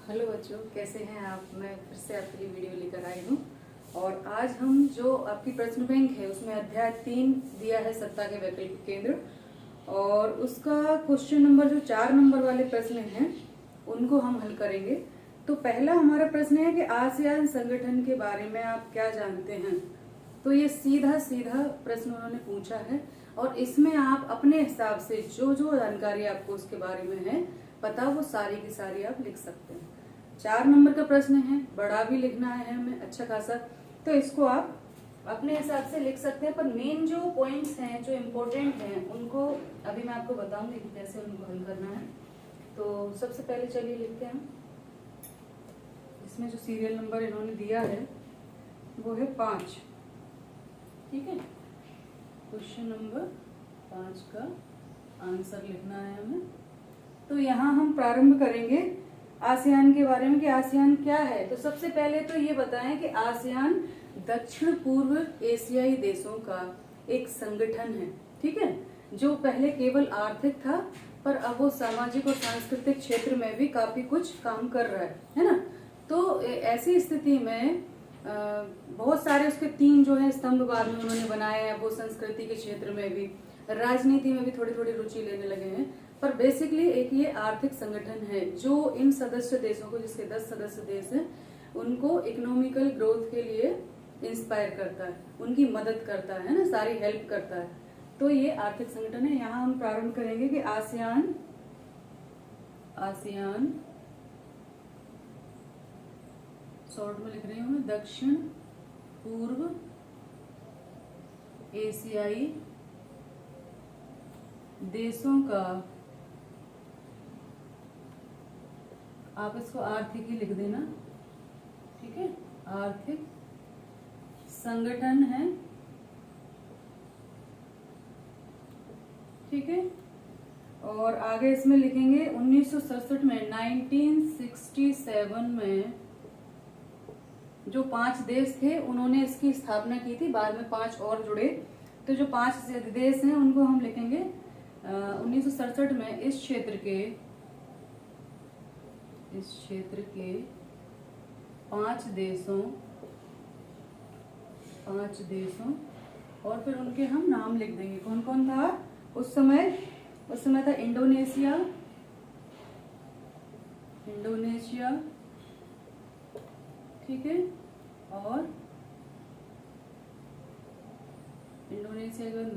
Hello बच्चों, कैसे हैं आप। मैं फिर से आपके लिए वीडियो लेकर आई हूँ। और आज हम जो आपकी प्रश्न बैंक है उसमें अध्याय 3 दिया है, सत्ता के वैकल्पिक केंद्र, और उसका क्वेश्चन नंबर जो 4 नंबर वाले प्रश्न हैं उनको हम हल करेंगे। तो पहला हमारा प्रश्न है कि आसियान संगठन के बारे में आप क्या जानते हैं। तो ये सीधा सीधा प्रश्न उन्होंने पूछा है और इसमें आप अपने हिसाब से जो जो जानकारी आपको उसके बारे में है पता, वो सारी की सारी आप लिख सकते हैं। 4 नंबर का प्रश्न है, बड़ा भी लिखना है हमें अच्छा खासा, तो इसको आप अपने हिसाब से लिख सकते हैं। पर मेन जो पॉइंट्स हैं, जो इम्पोर्टेंट हैं, उनको अभी मैं आपको बताऊंगी कि कैसे उनको हल करना है। तो सबसे पहले चलिए लिखते हैं। इसमें जो सीरियल नंबर इन्होंने दिया है वो है 5। ठीक है, क्वेश्चन नंबर 5 का आंसर लिखना है हमें। तो यहाँ हम प्रारंभ करेंगे आसियान के बारे में कि आसियान क्या है। तो सबसे पहले तो ये बताएं कि आसियान दक्षिण पूर्व एशियाई देशों का एक संगठन है। ठीक है, जो पहले केवल आर्थिक था पर अब वो सामाजिक और सांस्कृतिक क्षेत्र में भी काफी कुछ काम कर रहा है ना। तो ऐसी स्थिति में बहुत सारे उसके 3 जो है स्तंभ बाद में उन्होंने बनाए हैं। वो संस्कृति के क्षेत्र में भी, राजनीति में भी थोड़ी थोड़ी रुचि लेने लगे हैं। पर बेसिकली एक ये आर्थिक संगठन है जो इन सदस्य देशों को, जिसके 10 सदस्य देश हैं, उनको इकोनॉमिकल ग्रोथ के लिए इंस्पायर करता है, उनकी मदद करता है ना, सारी हेल्प करता है। तो ये आर्थिक संगठन है। यहाँ हम प्रारंभ करेंगे कि आसियान शॉर्ट में लिख रही हूँ मैं, दक्षिण पूर्व एशियाई देशों का, आप इसको आर्थिक ही लिख देना। ठीक है, आर्थिक संगठन है। ठीक है, और आगे इसमें लिखेंगे 1967 में, 1967 में जो 5 देश थे उन्होंने इसकी स्थापना की थी। बाद में 5 और जुड़े, तो जो 5 देश हैं उनको हम लिखेंगे 1967 में इस क्षेत्र के 5 देशों, और फिर उनके हम नाम लिख देंगे। कौन कौन था उस समय था इंडोनेशिया, ठीक है, और इंडोनेशिया के बाद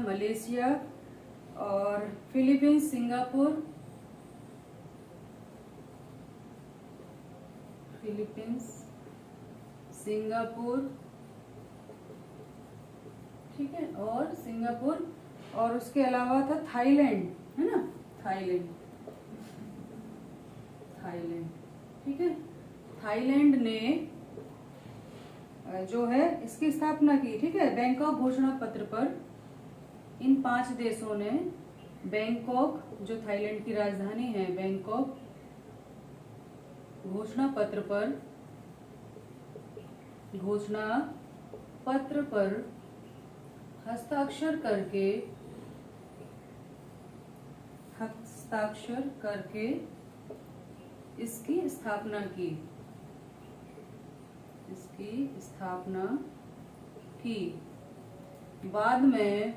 मलेशिया, और फिलीपींस, सिंगापुर, ठीक है, और सिंगापुर, और उसके अलावा था थाईलैंड, है ना, थाईलैंड, ठीक है। थाईलैंड ने जो है इसकी स्थापना की। ठीक है, बैंकॉक घोषणा पत्र पर इन 5 देशों ने, बैंकॉक जो थाईलैंड की राजधानी है, बैंकॉक घोषणा पत्र पर हस्ताक्षर करके इसकी स्थापना की। बाद में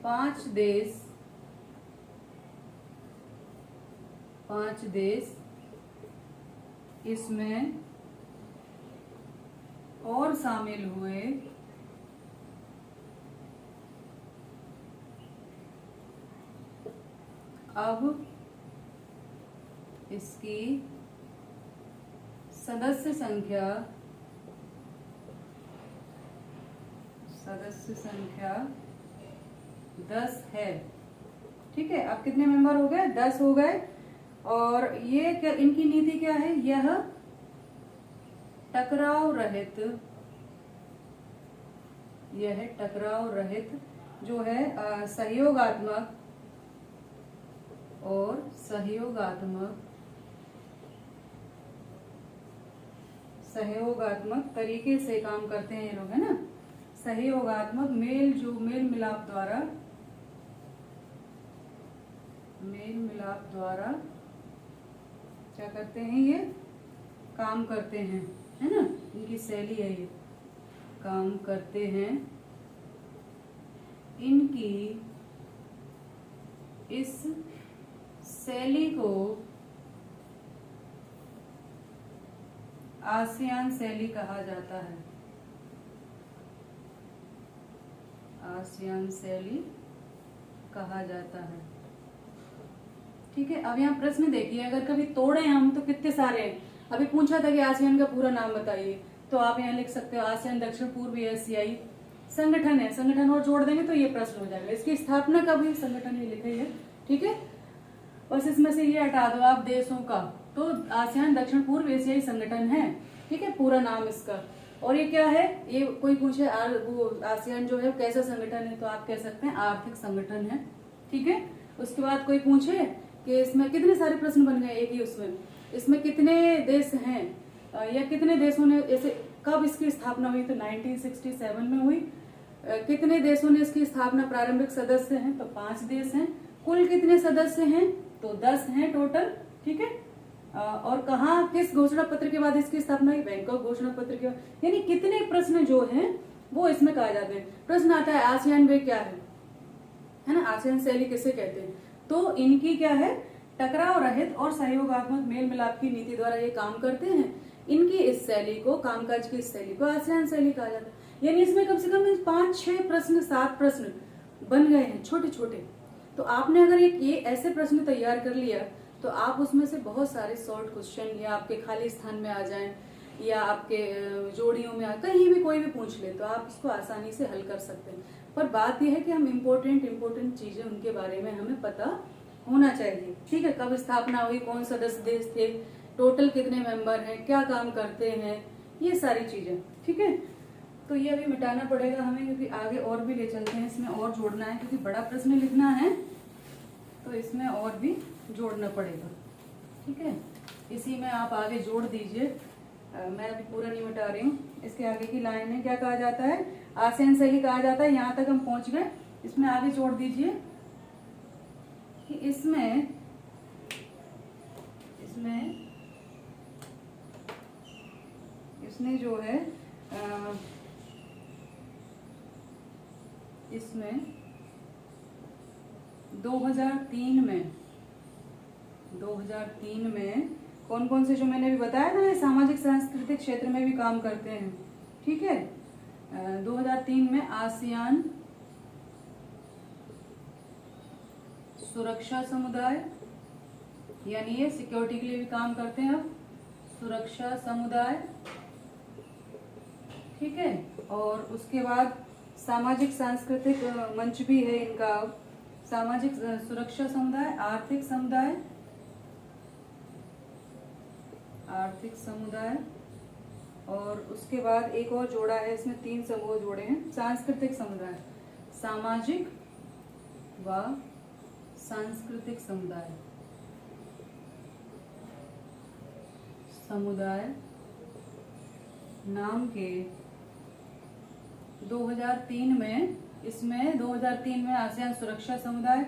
5 देश इसमें और शामिल हुए। अब इसकी सदस्य संख्या 10 है। ठीक है, अब कितने मेंबर हो गए? 10 हो गए। और ये क्या, इनकी नीति क्या है? यह टकराव रहित जो है सहयोगात्मक सहयोगात्मक तरीके से काम करते हैं ये लोग, है ना। सहयोगात्मक मेल मिलाप द्वारा क्या करते हैं, ये काम करते हैं, है ना, इनकी शैली है ये, काम करते हैं। इनकी इस शैली को आसियान शैली कहा जाता है। आसियान शैली कहा जाता है। ठीक है, अब यहाँ प्रश्न देखिए, अगर कभी तोड़े हम तो कितने सारे हैं। अभी पूछा था कि आसियान का पूरा नाम बताइए, तो आप यहाँ लिख सकते हो आसियान दक्षिण पूर्व एशियाई संगठन है। संगठन और जोड़ देंगे तो ये प्रश्न हो जाएगा। इसकी स्थापना कब हुई, संगठन ये लिखा ही है। ठीक है, बस इसमें से ये हटा दो आप देशों का, तो आसियान दक्षिण पूर्व एशियाई संगठन है। ठीक है, पूरा नाम इसका। और ये क्या है, ये कोई पूछे वो आसियान जो है कैसा संगठन है, तो आप कह सकते हैं आर्थिक संगठन है। ठीक है, उसके बाद कोई पूछे कि इसमें कितने सारे प्रश्न बन गए एक ही उसमें, इसमें कितने देश हैं या कितने देशों ने, ऐसे कब इसकी स्थापना हुई, तो 1967 में हुई। कितने देशों ने इसकी स्थापना, प्रारंभिक सदस्य हैं तो 5 देश हैं। कुल कितने सदस्य हैं, तो 10 हैं टोटल। ठीक है, और कहाँ, किस घोषणा पत्र के बाद इसकी स्थापना हुई, बैंकॉक घोषणा पत्र के बाद। यानी कितने प्रश्न जो हैं वो इसमें कहा जाते हैं। प्रश्न आता है आसियान वे क्या है ना, आसियान शैली किसे कहते हैं, तो इनकी क्या है, टकराव रहित और सहयोगात्मक मेल मिलाप की नीति द्वारा ये काम करते हैं। इनकी इस शैली को, कामकाज की इस शैली को आसियान शैली कहा जाता है। यानी इसमें कम से कम 5-6 प्रश्न, 7 प्रश्न बन गए हैं छोटे छोटे। तो आपने अगर ये ऐसे प्रश्न तैयार कर लिया तो आप उसमें से बहुत सारे शॉर्ट क्वेश्चन या आपके खाली स्थान में आ जाएं या आपके जोड़ियों में कहीं भी कोई भी पूछ ले तो आप उसको आसानी से हल कर सकते हैं। पर बात यह है कि हम इम्पोर्टेंट चीजें उनके बारे में हमें पता होना चाहिए। ठीक है, कब स्थापना हुई, कौन सदस्य देश थे, टोटल कितने मेंबर हैं, क्या काम करते हैं, ये सारी चीजें। ठीक है, तो ये अभी मिटाना पड़ेगा हमें, क्योंकि आगे और भी ले चलते हैं, इसमें और जोड़ना है, क्योंकि बड़ा प्रश्न लिखना है तो इसमें और भी जोड़ना पड़ेगा। ठीक है, इसी में आप आगे जोड़ दीजिए। मैं अभी पूरा नहीं मिटा रही हूँ। इसके आगे की लाइन में क्या कहा जाता है, आसियान शैली कहा जाता है। यहाँ तक हम पहुंच गए, इसमें आगे जोड़ दीजिए कि इसमें जो है इसमें 2003 में कौन कौन से, जो मैंने अभी बताया ना, सामाजिक सांस्कृतिक क्षेत्र में भी काम करते हैं। ठीक है, 2003 में आसियान सुरक्षा समुदाय, यानी ये सिक्योरिटी के लिए भी काम करते हैं। अब सुरक्षा समुदाय, ठीक है, और उसके बाद सामाजिक सांस्कृतिक मंच भी है इनका, सामाजिक सुरक्षा समुदाय, आर्थिक समुदाय, और उसके बाद एक और जोड़ा है, इसमें 3 समूह जोड़े हैं, सांस्कृतिक समुदाय, सामाजिक व सांस्कृतिक समुदाय नाम के 2003 में, इसमें 2003 में आसियान सुरक्षा समुदाय,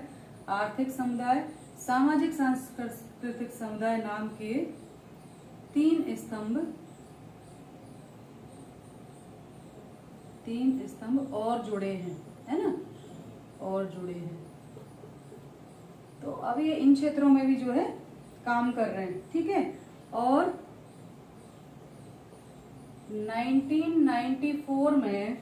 आर्थिक समुदाय, सामाजिक सांस्कृतिक समुदाय नाम के 3 स्तंभ और जुड़े हैं, है ना, और जुड़े हैं। तो अब ये इन क्षेत्रों में भी जो है काम कर रहे हैं। ठीक है, और 1994 में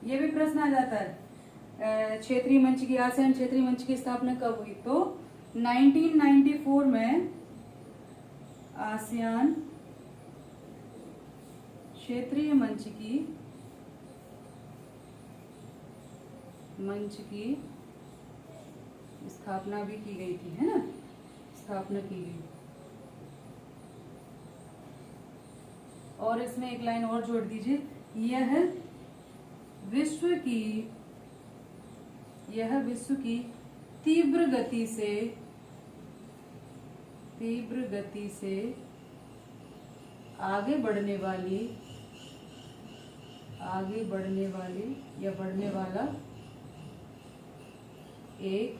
ये भी प्रश्न आ जाता है, क्षेत्रीय मंच की, आसियान क्षेत्रीय मंच की स्थापना कब हुई, तो 1994 में आसियान क्षेत्रीय मंच की स्थापना भी की गई थी, है ना, स्थापना की गई। और इसमें एक लाइन और जोड़ दीजिए, यह विश्व की तीव्र गति से आगे बढ़ने वाली आगे बढ़ने वाली या बढ़ने वाला एक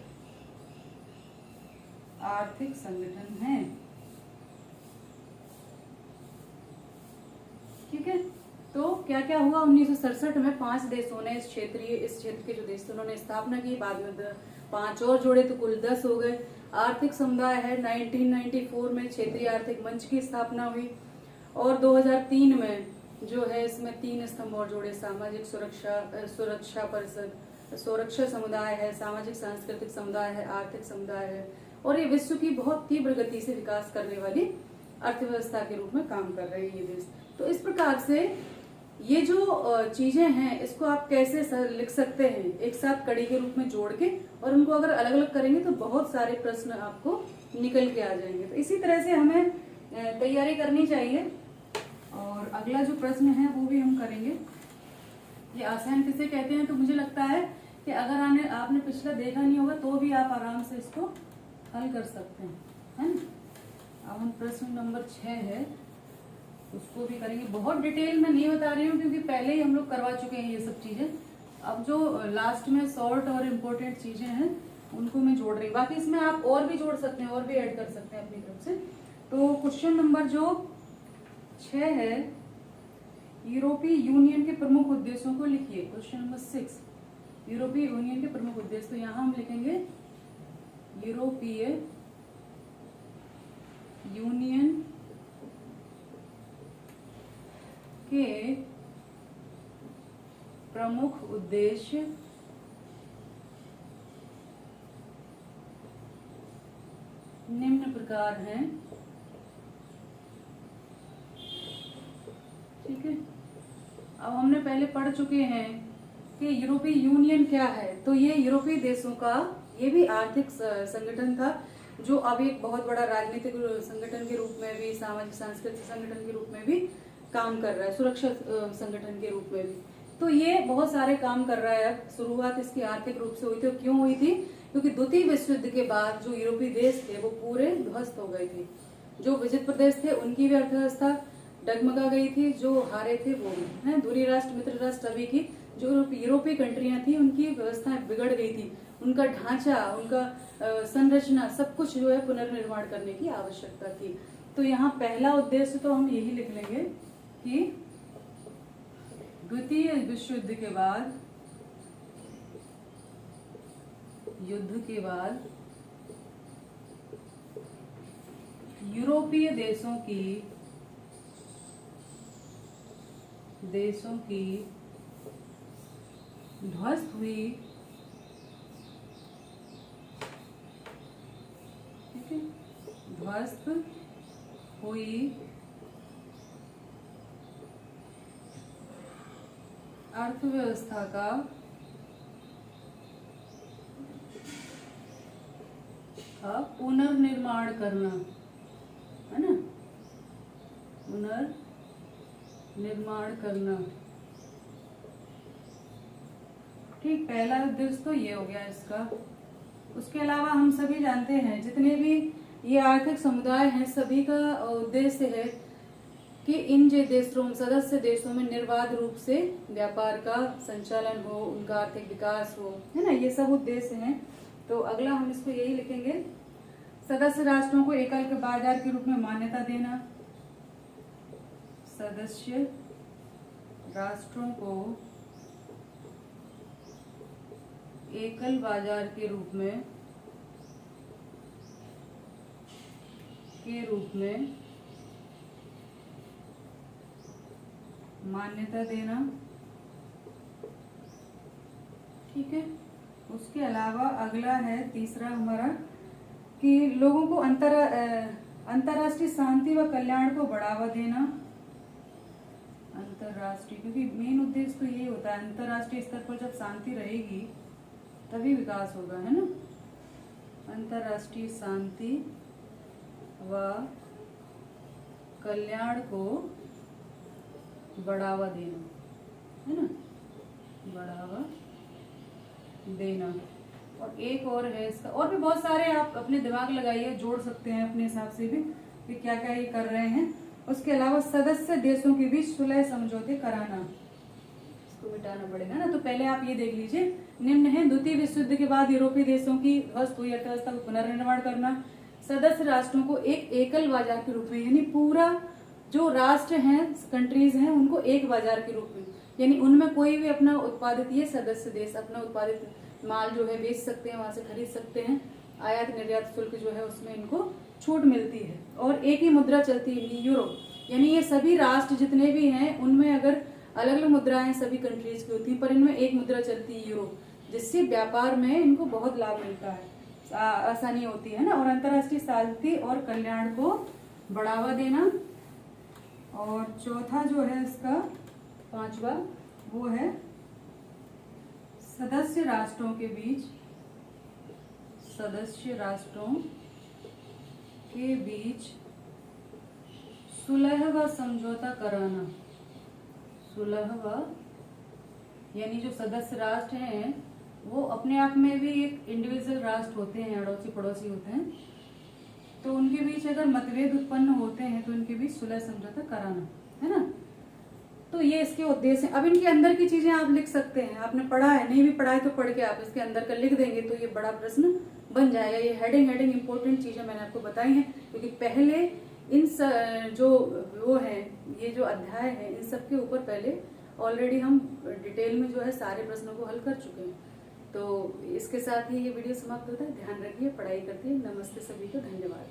आर्थिक संगठन है। ठीक है, तो क्या क्या हुआ 1967 में 5 देशों ने इस क्षेत्र के जो देश थे उन्होंने स्थापना की। बाद में 5 और जोड़े तो कुल 10 हो गए। आर्थिक समुदाय है 1994 में क्षेत्रीय आर्थिक मंच की स्थापना हुई और 2003 में जो है इसमें 3 स्तंभ और जोड़े। सामाजिक सुरक्षा परिषद, सुरक्षा समुदाय है, सामाजिक सांस्कृतिक समुदाय है, आर्थिक समुदाय है और ये विश्व की बहुत तीव्र गति से विकास करने वाली अर्थव्यवस्था के रूप में काम कर रहे हैं ये देश। तो इस प्रकार से ये जो चीजें हैं इसको आप कैसे लिख सकते हैं एक साथ कड़ी के रूप में जोड़ के, और उनको अगर अलग अलग करेंगे तो बहुत सारे प्रश्न आपको निकल के आ जाएंगे। तो इसी तरह से हमें तैयारी करनी चाहिए। और अगला जो प्रश्न है वो भी हम करेंगे। ये आसान किसे कहते हैं, तो मुझे लगता है कि अगर आपने पिछला देखा नहीं होगा तो भी आप आराम से इसको हल कर सकते हैं, है ना। अब हम प्रश्न नंबर 6 है उसको भी करेंगे। बहुत डिटेल में नहीं बता रही हूँ क्योंकि पहले ही हम लोग करवा चुके हैं ये सब चीजें। अब जो लास्ट में शॉर्ट और इम्पोर्टेंट चीजें हैं उनको मैं जोड़ रही हूँ। बाकी इसमें आप और भी जोड़ सकते हैं और भी ऐड कर सकते हैं अपनी तरफ से। तो क्वेश्चन नंबर जो 6 है, यूरोपीय यूनियन के प्रमुख उद्देश्यों को लिखिए। क्वेश्चन नंबर 6, यूरोपीय यूनियन के प्रमुख उद्देश्य। तो यहाँ हम लिखेंगे यूरोपीय यूनियन के प्रमुख उद्देश्य निम्न प्रकार हैं। ठीक है, अब हमने पहले पढ़ चुके हैं कि यूरोपीय यूनियन क्या है। तो ये यूरोपीय देशों का ये भी आर्थिक संगठन था जो अब एक बहुत बड़ा राजनीतिक संगठन के रूप में भी, सामाजिक सांस्कृतिक संगठन के रूप में भी काम कर रहा है, सुरक्षा संगठन के रूप में भी। तो ये बहुत सारे काम कर रहा है। शुरुआत इसकी आर्थिक रूप से हुई थी। क्यों हुई थी? क्योंकि द्वितीय विश्व युद्ध के बाद जो यूरोपीय देश थे वो पूरे ध्वस्त हो गए थे। जो विजित प्रदेश थे उनकी भी अर्थव्यवस्था डगमगा गई थी, जो हारे थे वो भी है। दूरी राष्ट्र, मित्र राष्ट्र अभी की जो यूरोपीय कंट्रियां थी उनकी व्यवस्थाएं बिगड़ गई थी। उनका ढांचा, उनका संरचना, सब कुछ जो है पुनर्निर्माण करने की आवश्यकता थी। तो यहाँ पहला उद्देश्य तो हम यही लिख लेंगे कि द्वितीय विश्व युद्ध के बाद यूरोपीय देशों की ध्वस्त हुई, ठीक है, ध्वस्त हुई अर्थव्यवस्था का पुनर्निर्माण करना, है ना, पुनर्निर्माण करना। ठीक, पहला उद्देश्य तो ये हो गया इसका। उसके अलावा हम सभी जानते हैं जितने भी ये आर्थिक समुदाय हैं सभी का उद्देश्य है कि इन जो देशों, सदस्य देशों में निर्बाध रूप से व्यापार का संचालन हो, उनका आर्थिक विकास हो, है ना, ये सब उद्देश्य हैं। तो अगला हम इसको यही लिखेंगे, सदस्य राष्ट्रों को एकल के बाजार के रूप में मान्यता देना। सदस्य राष्ट्रों को एकल बाजार के रूप में मान्यता देना। ठीक है, उसके अलावा अगला है तीसरा हमारा कि लोगों को अंतर्राष्ट्रीय शांति व कल्याण को बढ़ावा देना। अंतर्राष्ट्रीय, क्योंकि मेन उद्देश्य तो यही होता है, अंतर्राष्ट्रीय स्तर पर जब शांति रहेगी तभी विकास होगा, है ना। अंतर्राष्ट्रीय शांति व कल्याण को बढ़ावा देना, है ना, बढ़ावा देना। और एक और है इसका, और भी बहुत सारे आप अपने दिमाग लगाइए, जोड़ सकते हैं अपने हिसाब से भी कि क्या क्या ये कर रहे हैं। उसके अलावा सदस्य देशों के बीच सुलह समझौते कराना। इसको मिटाना पड़ेगा ना। तो पहले आप ये देख लीजिए, निम्न है द्वितीय विश्व युद्ध के बाद यूरोपीय देशों की ध्वस्त हुई अर्थव्यवस्था को पुनर्निर्माण करना, सदस्य राष्ट्रों को एक एकल बाजार के रूप में, यानी पूरा जो राष्ट्र हैं, कंट्रीज हैं, उनको एक बाजार के रूप में, यानी उनमें कोई भी अपना उत्पादित, ये सदस्य देश अपना उत्पादित माल जो है बेच सकते हैं, वहां से खरीद सकते हैं, आयात निर्यात शुल्क जो है उसमें इनको छूट मिलती है, और एक ही मुद्रा चलती है, यूरो। यानी ये सभी राष्ट्र जितने भी हैं उनमें अगर अलग अलग मुद्राएं सभी कंट्रीज की होती हैं, पर इनमें एक मुद्रा चलती है, यूरो, जिससे व्यापार में इनको बहुत लाभ मिलता है, आसानी होती है ना। और अंतर्राष्ट्रीय शांति और कल्याण को बढ़ावा देना। और चौथा जो है इसका, पांचवा, वो है सदस्य राष्ट्रों के बीच, सदस्य राष्ट्रों के बीच सुलह व समझौता कराना। सुलह व, यानी जो सदस्य राष्ट्र हैं वो अपने आप में भी एक इंडिविजुअल राष्ट्र होते हैं, अड़ोसी पड़ोसी होते हैं, तो उनके बीच अगर मतभेद उत्पन्न होते हैं तो उनके बीच सुलह समझौता कराना, है ना। तो ये इसके उद्देश्य हैं। अब इनके अंदर की चीजें आप लिख सकते हैं, आपने पढ़ा है, नहीं भी पढ़ा है तो पढ़ के आप इसके अंदर का लिख देंगे तो ये बड़ा प्रश्न बन जाएगा। ये हेडिंग इंपॉर्टेंट चीजें मैंने आपको बताई हैं, क्योंकि पहले इन जो वो है, ये जो अध्याय है, इन सब के ऊपर पहले ऑलरेडी हम डिटेल में जो है सारे प्रश्नों को हल कर चुके हैं। तो इसके साथ ही ये वीडियो समाप्त होता है। ध्यान रखिए, पढ़ाई करते हैं। नमस्ते सभी को, धन्यवाद।